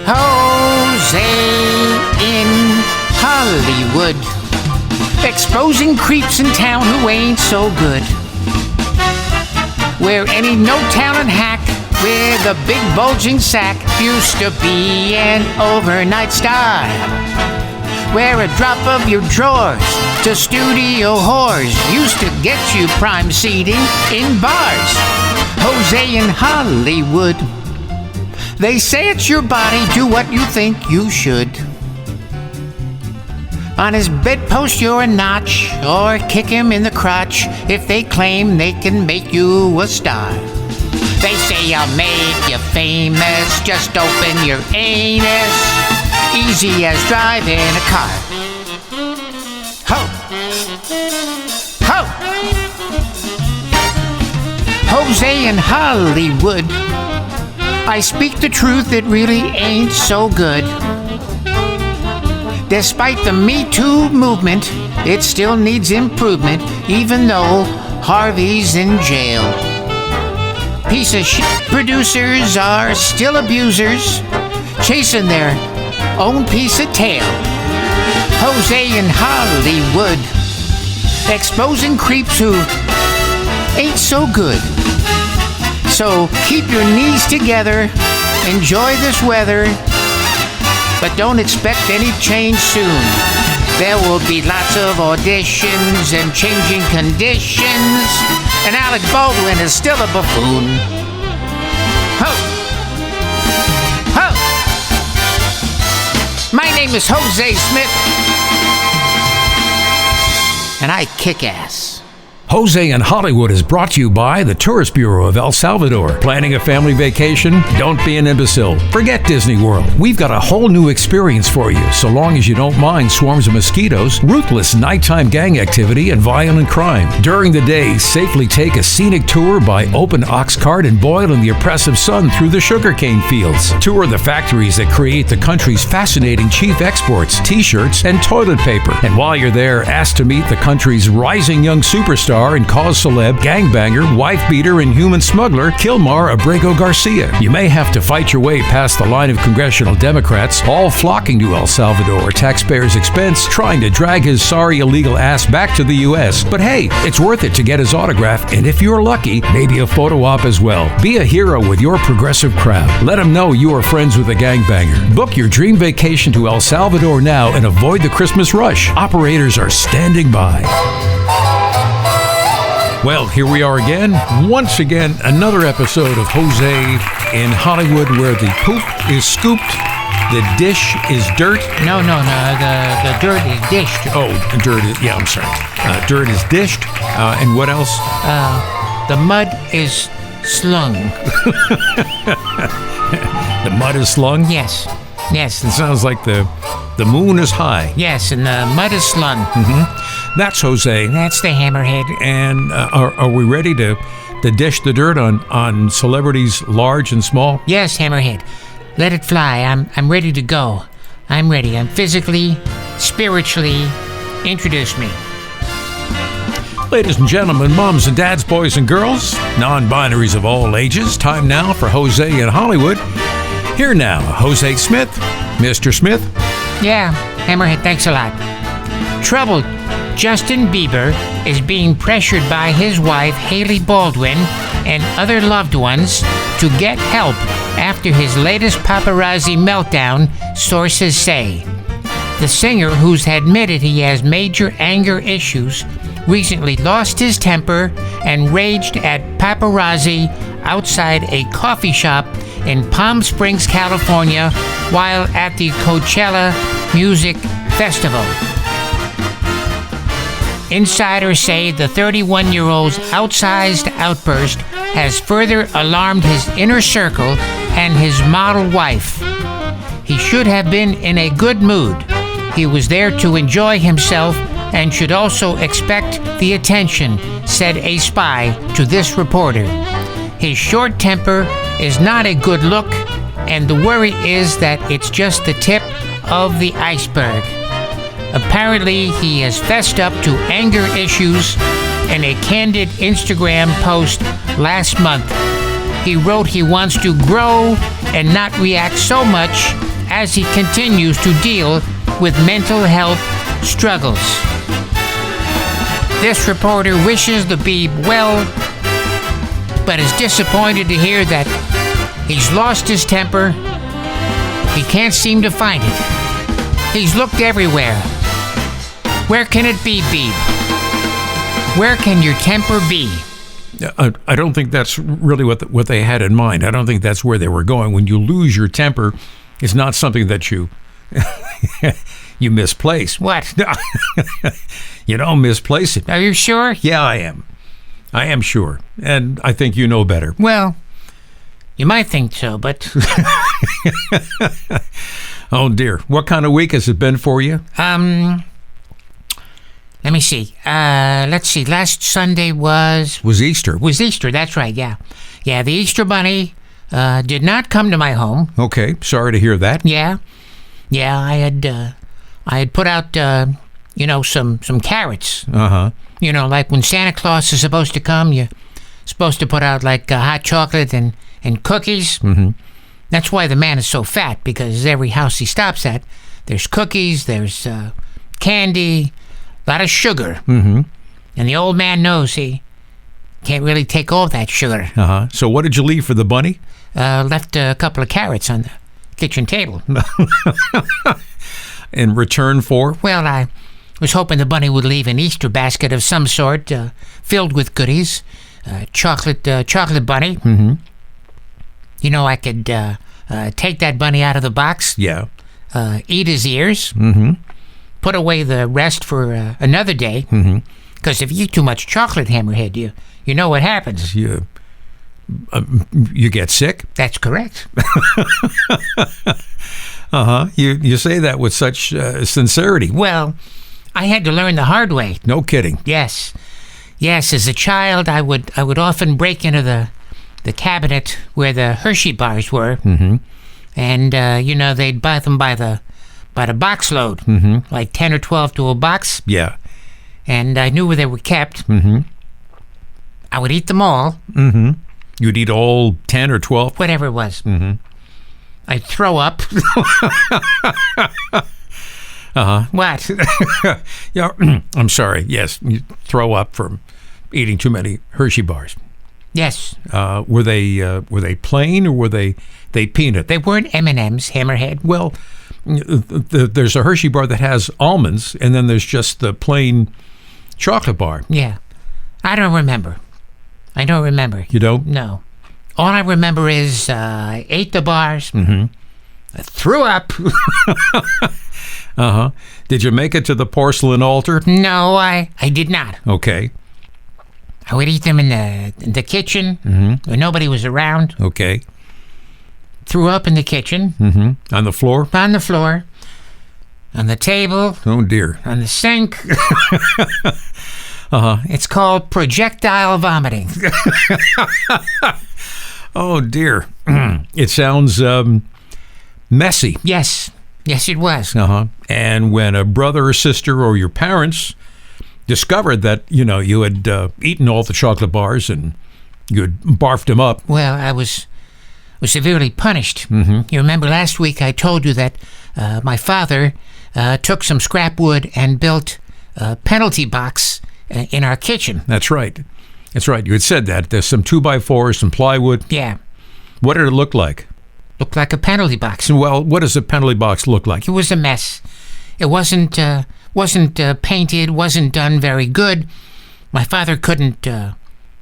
Hozay in Hollywood, exposing creeps in town who ain't so good. Where any no-talent hack with a big bulging sack used to be an overnight star. Where a drop of your drawers to studio whores used to get you prime seating in bars. Hozay in Hollywood. They say it's your body, do what you think you should. On his bedpost you're a notch, or kick him in the crotch if they claim they can make you a star. They say I'll make you famous, just open your anus, easy as driving a car. Ho! Ho! Hozay in Hollywood. I speak the truth, it really ain't so good. Despite the Me Too movement, it still needs improvement, even though Harvey's in jail. Piece of shit producers are still abusers, chasing their own piece of tail. Hozay in Hollywood, exposing creeps who ain't so good. So keep your knees together, enjoy this weather, but don't expect any change soon. There will be lots of auditions and changing conditions, and Alec Baldwin is still a buffoon. Ho! Ho! My name is Hozay Smith, and I kick ass. Hozay in Hollywood is brought to you by the Tourist Bureau of El Salvador. Planning a family vacation? Don't be an imbecile. Forget Disney World. We've got a whole new experience for you, so long as you don't mind swarms of mosquitoes, ruthless nighttime gang activity, and violent crime. During the day, safely take a scenic tour by open ox cart and boil in the oppressive sun through the sugarcane fields. Tour the factories that create the country's fascinating chief exports, t-shirts, and toilet paper. And while you're there, ask to meet the country's rising young superstar and cause celeb, gangbanger, wife-beater, and human smuggler, Kilmar Abrego Garcia. You may have to fight your way past the line of congressional Democrats, all flocking to El Salvador at taxpayers' expense, trying to drag his sorry illegal ass back to the U.S. But hey, it's worth it to get his autograph, and if you're lucky, maybe a photo op as well. Be a hero with your progressive crowd. Let them know you are friends with a gangbanger. Book your dream vacation to El Salvador now and avoid the Christmas rush. Operators are standing by. Well, here we are again. Once again, another episode of Hozay in Hollywood where the poop is scooped, the dish is dirt. No, the dirt is dished. Oh, dirt is, yeah, I'm sorry. Dirt is dished. And what else? The mud is slung. The mud is slung? Yes. It sounds like the moon is high. Yes, and the mud is slung. Mm-hmm. That's Hozay. That's the hammerhead. And are we ready to dish the dirt on celebrities large and small? Yes, hammerhead. Let it fly. I'm ready to go. I'm ready. I'm physically, spiritually. Introduce me. Ladies and gentlemen, moms and dads, boys and girls, non-binaries of all ages, time now for Hozay in Hollywood. Here now, Hozay Smith. Mr. Smith. Yeah, hammerhead, thanks a lot. Troubled Justin Bieber is being pressured by his wife, Hailey Baldwin, and other loved ones to get help after his latest paparazzi meltdown, sources say. The singer, who's admitted he has major anger issues, recently lost his temper and raged at paparazzi outside a coffee shop in Palm Springs, California, while at the Coachella Music Festival. Insiders say the 31-year-old's outsized outburst has further alarmed his inner circle and his model wife. He should have been in a good mood. He was there to enjoy himself and should also expect the attention, said a spy to this reporter. His short temper is not a good look, and the worry is that it's just the tip of the iceberg. Apparently, he has fessed up to anger issues in a candid Instagram post last month. He wrote he wants to grow and not react so much as he continues to deal with mental health struggles. This reporter wishes the Beeb well, but is disappointed to hear that he's lost his temper. He can't seem to find it. He's looked everywhere. Where can it be, Beeb? Where can your temper be? I don't think that's really what they had in mind. I don't think that's where they were going. When you lose your temper, it's not something that you you misplace. What? You don't misplace it. Are you sure? Yeah, I am. I am sure. And I think you know better. Well, you might think so, but... Oh, dear. What kind of week has it been for you? Let me see. Let's see. Last Sunday was Easter. Was Easter, that's right, yeah. Yeah, the Easter Bunny did not come to my home. Okay, sorry to hear that. Yeah. Yeah, I had put out, some carrots. Uh-huh. You know, like when Santa Claus is supposed to come, you're supposed to put out, like, hot chocolate and cookies. Mm-hmm. That's why the man is so fat, because every house he stops at, there's cookies, there's candy, a lot of sugar. Mm-hmm. And the old man knows he can't really take all that sugar. Uh-huh. So what did you leave for the bunny? Left a couple of carrots on the kitchen table. In return for? Well, I was hoping the bunny would leave an Easter basket of some sort, filled with goodies. Chocolate bunny. Mm-hmm. You know, I could take that bunny out of the box. Yeah. Eat his ears. Mm-hmm. Put away the rest for another day. Mm-hmm. Because if you eat too much chocolate, Hammerhead, you know what happens. You get sick? That's correct. Uh-huh. You say that with such sincerity. Well, I had to learn the hard way. No kidding. Yes. Yes, as a child, I would often break into the cabinet where the Hershey bars were. Mm-hmm. And, they'd buy them by the box load. Mm-hmm. Like 10 or 12 to a box. Yeah. And I knew where they were kept. Mm-hmm. I would eat them all. Mm-hmm. You'd eat all 10 or 12? Whatever it was. Mm-hmm. I'd throw up. Uh-huh. What? Yeah, I'm sorry. Yes, you throw up from eating too many Hershey bars. Yes. Were they plain or were they peanut? They weren't M&Ms, Hammerhead. Well, there's a Hershey bar that has almonds, and then there's just the plain chocolate bar. Yeah. I don't remember. You don't? No. All I remember is I ate the bars. Mm-hmm. I threw up. Uh-huh. Did you make it to the porcelain altar? No, I did not. Okay. I would eat them in the kitchen when nobody was around. Okay. Threw up in the kitchen. Mm-hmm. On the floor? On the floor. On the table. Oh, dear. On the sink. Uh-huh. It's called projectile vomiting. Oh, dear. It sounds messy. Yes. Yes, it was. Uh-huh. And when a brother or sister or your parents discovered that, you had eaten all the chocolate bars and you had barfed them up. Well, I was severely punished. Mm-hmm. You remember last week I told you that my father took some scrap wood and built a penalty box in our kitchen. That's right. You had said that. There's some 2x4s, some plywood. Yeah. What did it look like? Looked like a penalty box. Well, what does a penalty box look like? It was a mess. It wasn't painted, wasn't done very good. My father couldn't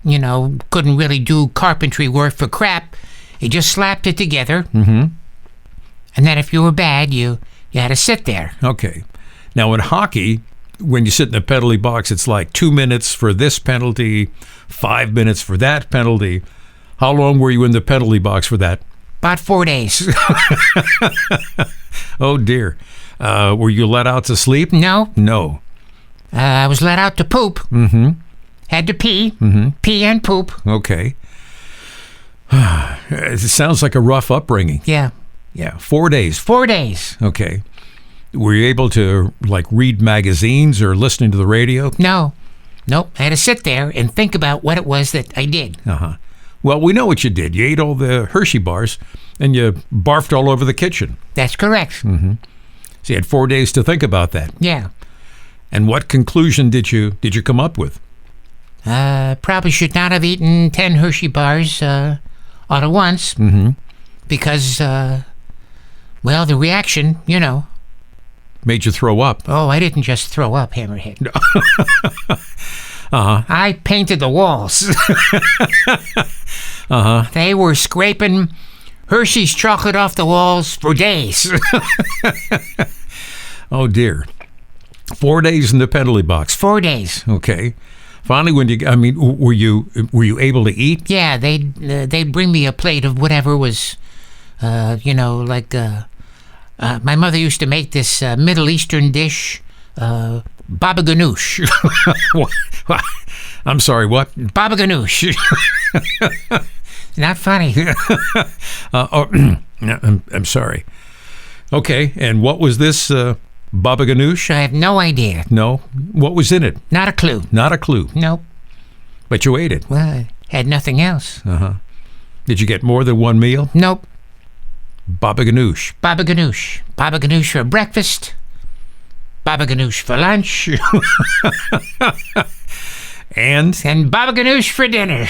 really do carpentry work for crap. He just slapped it together. Mm-hmm. And then if you were bad, you had to sit there. Okay. Now, in hockey, when you sit in a penalty box, it's like 2 minutes for this penalty, 5 minutes for that penalty. How long were you in the penalty box for that? About 4 days. Oh, dear. Were you let out to sleep? No. No. I was let out to poop. Mm-hmm. Had to pee. Mm-hmm. Pee and poop. Okay. It sounds like a rough upbringing. Yeah. Yeah, 4 days. 4 days. Okay. Were you able to, read magazines or listening to the radio? No. Nope. I had to sit there and think about what it was that I did. Uh-huh. Well, we know what you did. You ate all the Hershey bars, And you barfed all over the kitchen. That's correct. So you had 4 days to think about that. Yeah. And what conclusion did you come up with? Probably should not have eaten 10 Hershey bars all at once. Because, well, the reaction, Made you throw up. Oh, I didn't just throw up, Hammerhead. I painted the walls. They were scraping Hershey's chocolate off the walls for days. Oh, dear. 4 days in the penalty box. 4 days. Okay. Finally, were you able to eat? Yeah, they'd bring me a plate of whatever was, my mother used to make this Middle Eastern dish, baba ganoush. I'm sorry, what? Baba ganoush. Not funny. I'm sorry. Okay, and what was this baba ganoush? I have no idea. No? What was in it? Not a clue. Not a clue. Nope. But you ate it. Well, I had nothing else. Did you get more than one meal? Nope. Baba ganoush. Baba ganoush. Baba ganoush for breakfast. Baba ganoush for lunch. And Baba ganoush for dinner.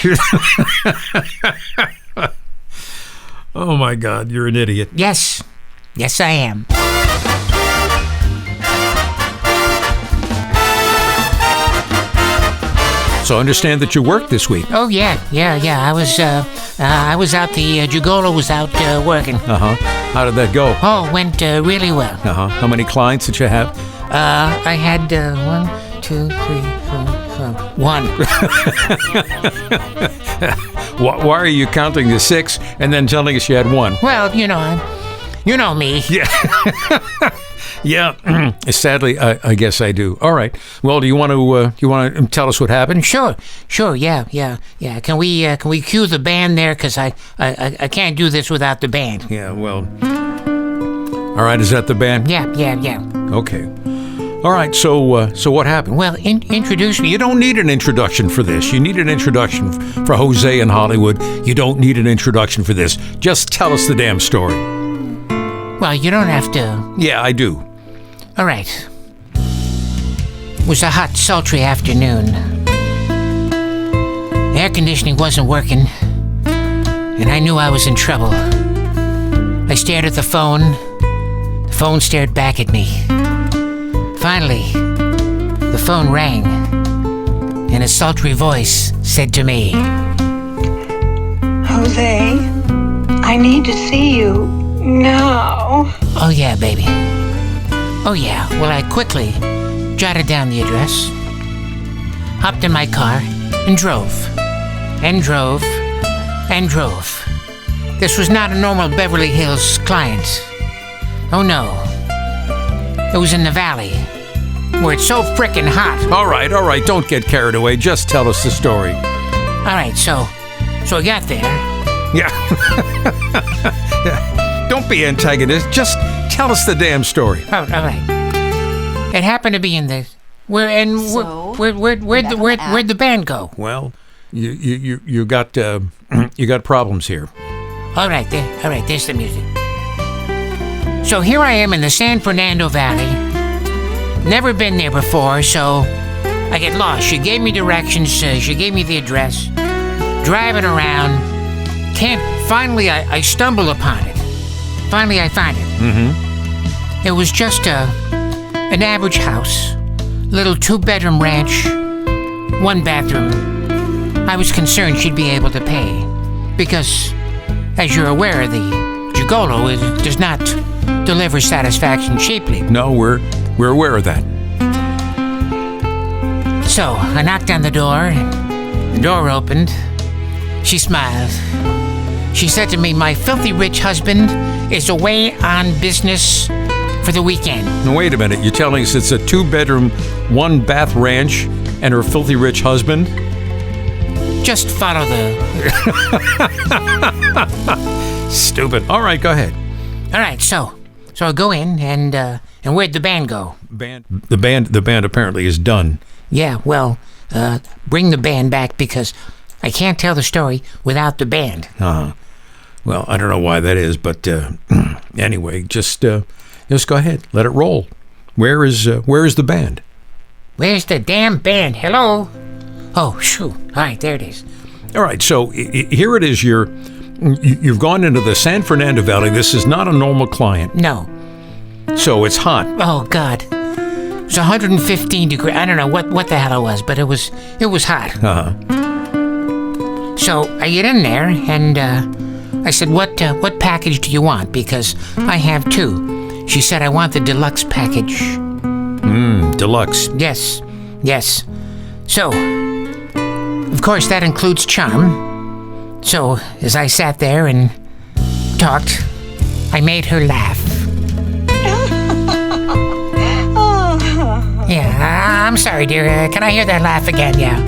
oh my God, you're an idiot. Yes. Yes, I am. So I understand that you worked this week. Oh yeah. I was out. The Gigolo was out working. How did that go? Oh, went really well. How many clients did you have? I had 1, 2, 3, 4, 1. Why are you counting to 6 and then telling us you had 1? Well, you know me. Yeah. Yeah. Sadly, I guess I do. All right. Well, do you want to tell us what happened? Sure. Yeah. Can we cue the band there? Because I can't do this without the band. Yeah. Well. All right. Is that the band? Yeah. Okay. All right. So what happened? Well, introduce me. You don't need an introduction for this. You need an introduction for Hozay in Hollywood. You don't need an introduction for this. Just tell us the damn story. Well, you don't have to. Yeah, I do. All right. It was a hot, sultry afternoon. The air conditioning wasn't working, and I knew I was in trouble. I stared at the phone. The phone stared back at me. Finally, the phone rang, and a sultry voice said to me, Hozay, I need to see you now. Oh yeah, baby. Oh yeah. Well, I quickly jotted down the address, hopped in my car, and drove. This was not a normal Beverly Hills client. Oh no. It was in the valley, where it's so frickin' hot. All right. Don't get carried away. Just tell us the story. All right, so I got there. Yeah. Don't be antagonist. Just tell us the damn story. All right. It happened to be in the where'd the band go? Well, you got problems here. All right, there's the music. So here I am in the San Fernando Valley. Never been there before, so I get lost. She gave me directions. She gave me the address. Driving around. Finally, I stumble upon it. Finally, I find it. It was just an average house. Little 2-bedroom ranch. 1 bathroom. I was concerned she'd be able to pay. Because, as you're aware, the Gigolo does not deliver satisfaction cheaply. No, we're aware of that. So, I knocked on the door. The door opened. She smiled. She said to me, my filthy rich husband is away on business for the weekend. Now, wait a minute. You're telling us it's a 2-bedroom, 1-bath ranch and her filthy rich husband? Just follow the... Stupid. All right, go ahead. All right, so I go in, and where'd the band go? The band apparently is done. Yeah, well, bring the band back because I can't tell the story without the band. Well, I don't know why that is, but anyway, just go ahead. Let it roll. Where is the band? Where's the damn band? Hello? Oh, shoot. All right, there it is. All right, so here it is. You've gone into the San Fernando Valley. This is not a normal client. No. So it's hot. Oh, God. It was 115 degrees. I don't know what the hell it was, but it was hot. Uh-huh. So I get in there, and I said, what package do you want? Because I have two. She said, I want the deluxe package. Deluxe. Yes. So, of course, that includes charm. So, as I sat there and talked, I made her laugh. Yeah, I'm sorry, dear. Can I hear that laugh again? Yeah.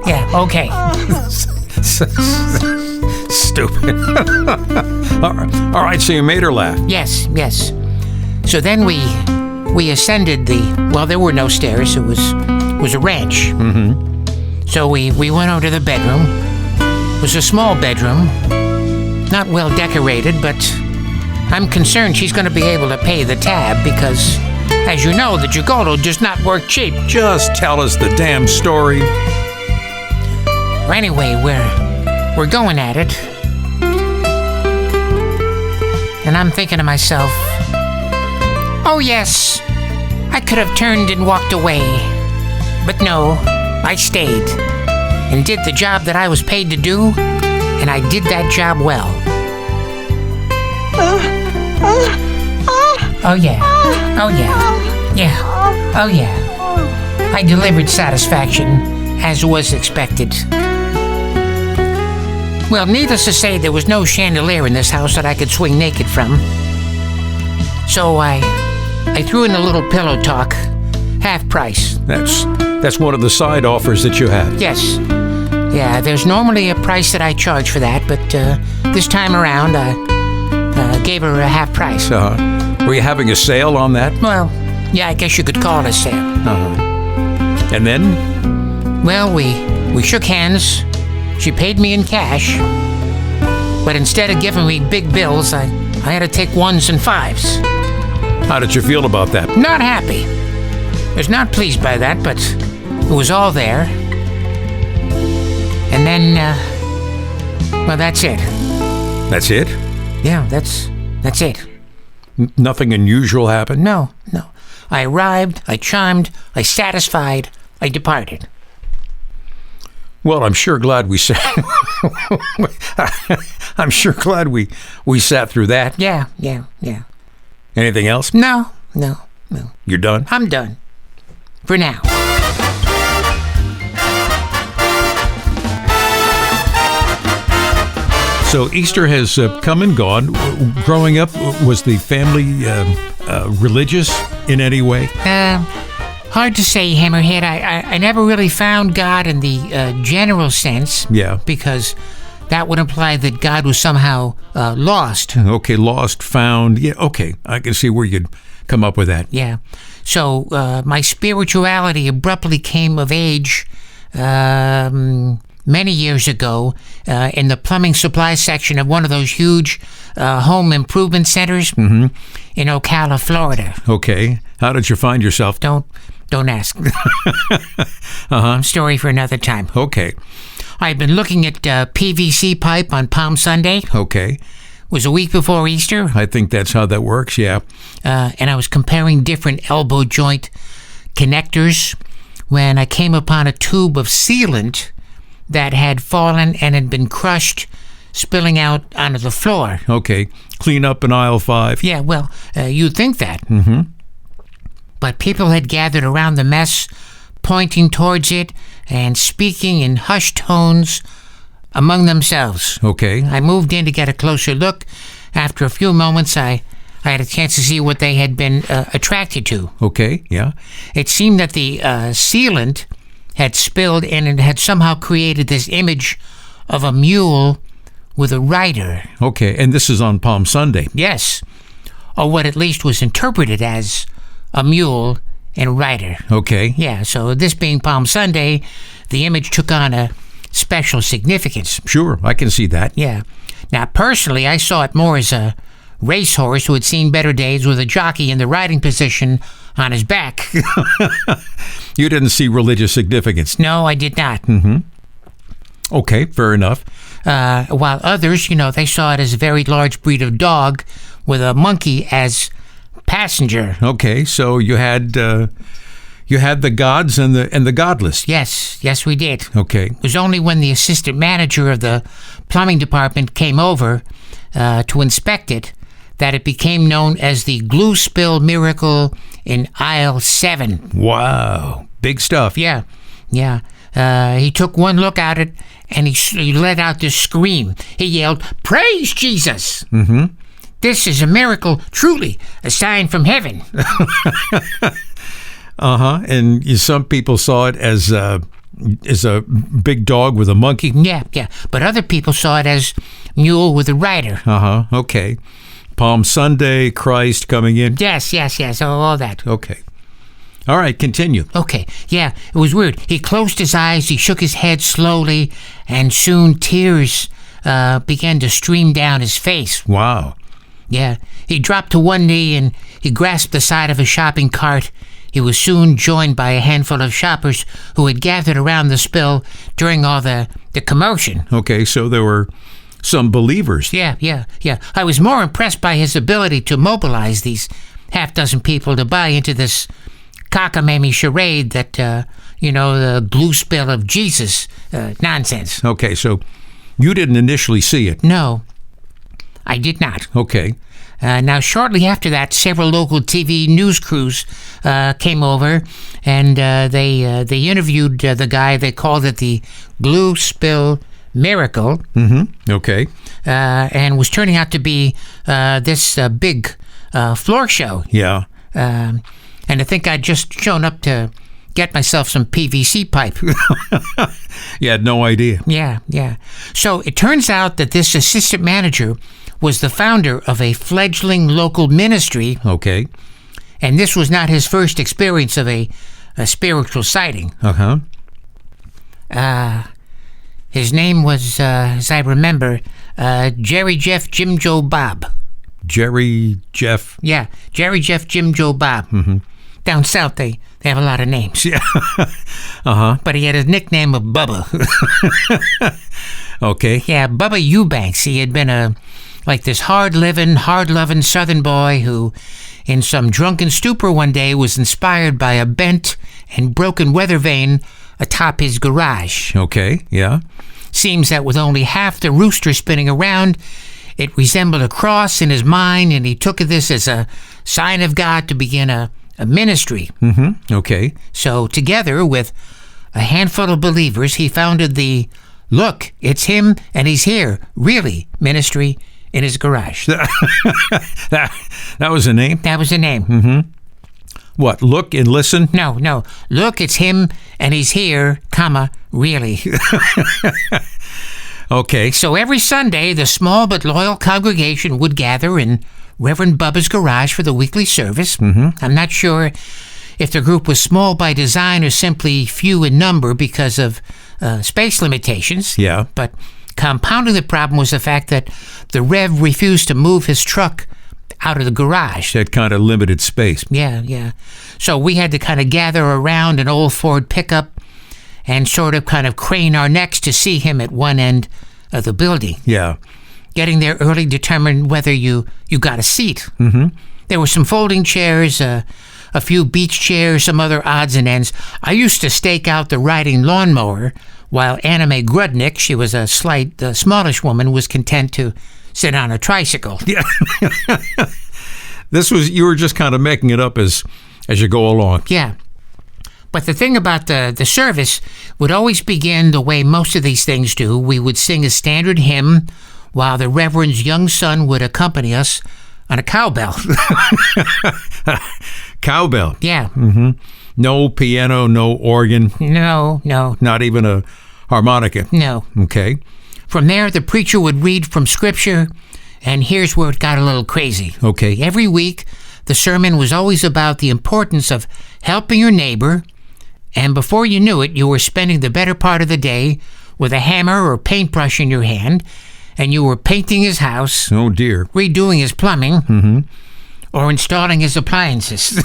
Yeah, okay. Stupid. All right, so you made her laugh. Yes. So then we ascended there were no stairs. It was a ranch. Mm-hmm. So we went over to the bedroom. It was a small bedroom, not well decorated, but I'm concerned she's going to be able to pay the tab because, as you know, the Gigolo does not work cheap. Just tell us the damn story. Well, anyway, we're going at it. And I'm thinking to myself, oh yes, I could have turned and walked away. But no, I stayed and did the job that I was paid to do, and I did that job well. Oh yeah. I delivered satisfaction, as was expected. Well, needless to say, there was no chandelier in this house that I could swing naked from. So I threw in a little pillow talk, half price. That's one of the side offers that you had. Yes. Yeah, there's normally a price that I charge for that, but this time around I gave her a half price. Were you having a sale on that? Well, yeah, I guess you could call it a sale. And then? Well, we shook hands. She paid me in cash, but instead of giving me big bills, I had to take ones and fives. How did you feel about that? Not happy. I was not pleased by that, but it was all there. And then, well, that's it. That's it? Yeah, that's it. Nothing unusual happened? No. I arrived, I chimed, I satisfied, I departed. Well, I'm sure glad we sat. I'm sure glad we sat through that. Yeah. Anything else? No. You're done? I'm done. For now. So Easter has come and gone. Growing up, was the family religious in any way? Hard to say, Hammerhead. I never really found God in the general sense. Yeah. Because that would imply that God was somehow lost. Okay, lost, found. Yeah, okay. I can see where you'd come up with that. Yeah. So my spirituality abruptly came of age many years ago in the plumbing supply section of one of those huge home improvement centers in Ocala, Florida. Okay. How did you find yourself? Don't ask. Story for another time. Okay. I'd been looking at PVC pipe on Palm Sunday. Okay. It was a week before Easter. I think that's how that works, yeah. And I was comparing different elbow joint connectors when I came upon a tube of sealant that had fallen and had been crushed, spilling out onto the floor. Okay. Clean up in aisle 5. Yeah, well, you'd think that. Mm-hmm. But people had gathered around the mess, pointing towards it and speaking in hushed tones among themselves. Okay. I moved in to get a closer look. After a few moments, I had a chance to see what they had been attracted to. Okay, yeah. It seemed that the sealant had spilled and it had somehow created this image of a mule with a rider. Okay, and this is on Palm Sunday. Yes, or what at least was interpreted as a mule and rider. Okay. Yeah, so this being Palm Sunday, the image took on a special significance. Sure, I can see that. Yeah. Now, personally, I saw it more as a racehorse who had seen better days with a jockey in the riding position on his back. You didn't see religious significance. No, I did not. Okay, fair enough. While others, they saw it as a very large breed of dog with a monkey as passenger. Okay, so you had the gods and the godless. Yes, we did. Okay. It was only when the assistant manager of the plumbing department came over to inspect it that it became known as the glue spill miracle in aisle 7. Wow, big stuff. Yeah. He took one look at it and he let out this scream. He yelled, "Praise Jesus! This is a miracle, truly, a sign from heaven." And some people saw it as a big dog with a monkey. Yeah. But other people saw it as mule with a rider. Okay. Palm Sunday, Christ coming in. Yes, all that. Okay. All right, continue. Okay, yeah, it was weird. He closed his eyes, he shook his head slowly, and soon tears began to stream down his face. Wow. Yeah, he dropped to one knee and he grasped the side of a shopping cart. He was soon joined by a handful of shoppers who had gathered around the spill during all the commotion. Okay, so there were some believers. Yeah. I was more impressed by his ability to mobilize these half-dozen people to buy into this cockamamie charade that, the glue spill of Jesus nonsense. Okay, so you didn't initially see it. No, I did not. Okay. Now, shortly after that, several local TV news crews came over, and they interviewed the guy. They called it the glue spill miracle. Okay. And was turning out to be this big floor show. Yeah. And I think I'd just shown up to get myself some PVC pipe. You had no idea. Yeah. So it turns out that this assistant manager was the founder of a fledgling local ministry. Okay. And this was not his first experience of a spiritual sighting. His name was, as I remember, Jerry Jeff Jim Joe Bob. Jerry Jeff. Yeah, Jerry Jeff Jim Joe Bob. Down south, they have a lot of names. Yeah. But he had a nickname of Bubba. Okay. Yeah, Bubba Eubanks. He had been this hard-loving Southern boy who, in some drunken stupor one day, was inspired by a bent and broken weather vane atop his garage. Okay, yeah. Seems that with only half the rooster spinning around, it resembled a cross in his mind, and he took this as a sign of God to begin a ministry. Okay. So together with a handful of believers, he founded the Look, It's Him and He's Here, really, ministry in his garage. That was a name? That was the name. What, look and listen? No. Look, it's him and he's here, really. Okay. So every Sunday, the small but loyal congregation would gather in Reverend Bubba's garage for the weekly service. I'm not sure if the group was small by design or simply few in number because of space limitations. Yeah. But compounding the problem was the fact that the Rev refused to move his truck out of the garage. That kind of limited space. Yeah. So we had to kind of gather around an old Ford pickup and sort of kind of crane our necks to see him at one end of the building. Yeah. Getting there early determined whether you got a seat. There were some folding chairs, a few beach chairs, some other odds and ends. I used to stake out the riding lawnmower while Anna Mae Grudnick, she was a smallish woman, was content to sit on a tricycle. Yeah. You were just kind of making it up as you go along. Yeah. But the thing about the service would always begin the way most of these things do. We would sing a standard hymn while the Reverend's young son would accompany us on a cowbell. Cowbell? Yeah. No piano, no organ? No. Not even a harmonica? No. Okay. From there, the preacher would read from Scripture, and here's where it got a little crazy. Okay. Every week, the sermon was always about the importance of helping your neighbor, and before you knew it, you were spending the better part of the day with a hammer or paintbrush in your hand, and you were painting his house, Oh, dear. redoing his plumbing, or installing his appliances.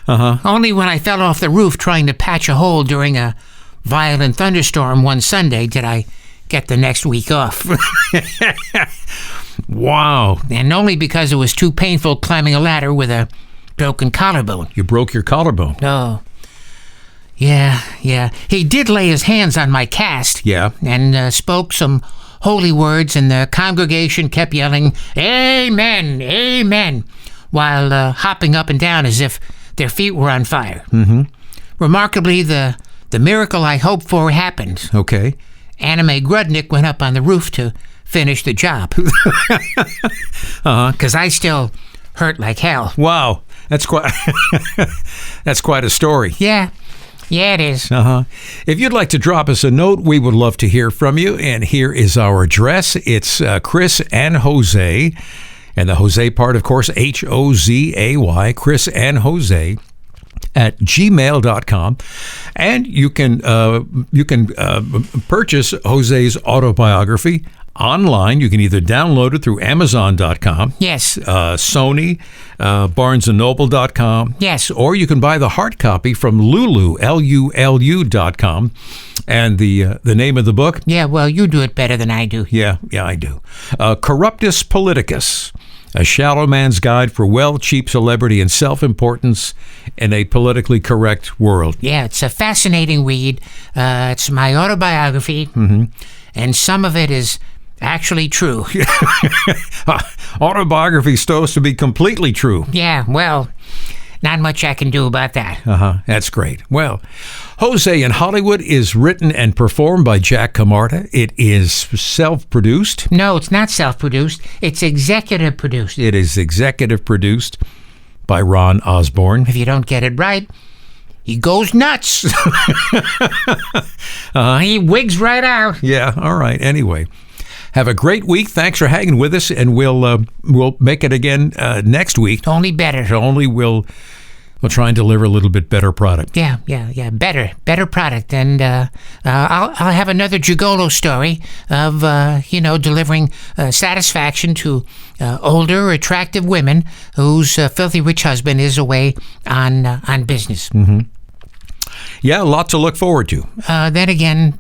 Only when I fell off the roof trying to patch a hole during a violent thunderstorm one Sunday did I get the next week off. Wow. And only because it was too painful climbing a ladder with a broken collarbone. You broke your collarbone. Oh. Yeah. He did lay his hands on my cast. Yeah. And spoke some holy words, and the congregation kept yelling, "Amen, amen," while hopping up and down as if their feet were on fire. Remarkably, the miracle I hoped for happened. Okay. Anna Mae Grudnick went up on the roof to finish the job. Because I still hurt like hell. Wow. That's quite that's quite a story. Yeah, it is. If you'd like to drop us a note, we would love to hear from you. And here is our address. It's Chris and Hozay. And the Hozay part, of course, Hozay, Chris and Hozay at gmail.com. And you can purchase Hozay's autobiography online. You can either download it through Amazon.com. Yes. Sony, BarnesandNoble.com. Yes. Or you can buy the hard copy from Lulu, LULU.com. And the name of the book? Yeah, well, you do it better than I do. Yeah, I do. Corruptus Politicus, a shallow man's guide for wealth, cheap celebrity, and self-importance in a politically correct world. Yeah, it's a fascinating read. It's my autobiography, and some of it is actually true. Autobiography supposed to be completely true. Yeah, well, not much I can do about that. That's great. Well, Hozay in Hollywood is written and performed by Jack Camarda. It is self-produced. No, it's not self-produced. It's executive produced. It is executive produced by Ron Osborne. If you don't get it right, he goes nuts. He wigs right out. Yeah, all right. Anyway, have a great week. Thanks for hanging with us, and we'll make it again next week. Only better. Only we'll try and deliver a little bit better product. Yeah. Better product. And I'll have another Gigolo story of, delivering satisfaction to older, attractive women whose filthy rich husband is away on business. Yeah, a lot to look forward to. Then again,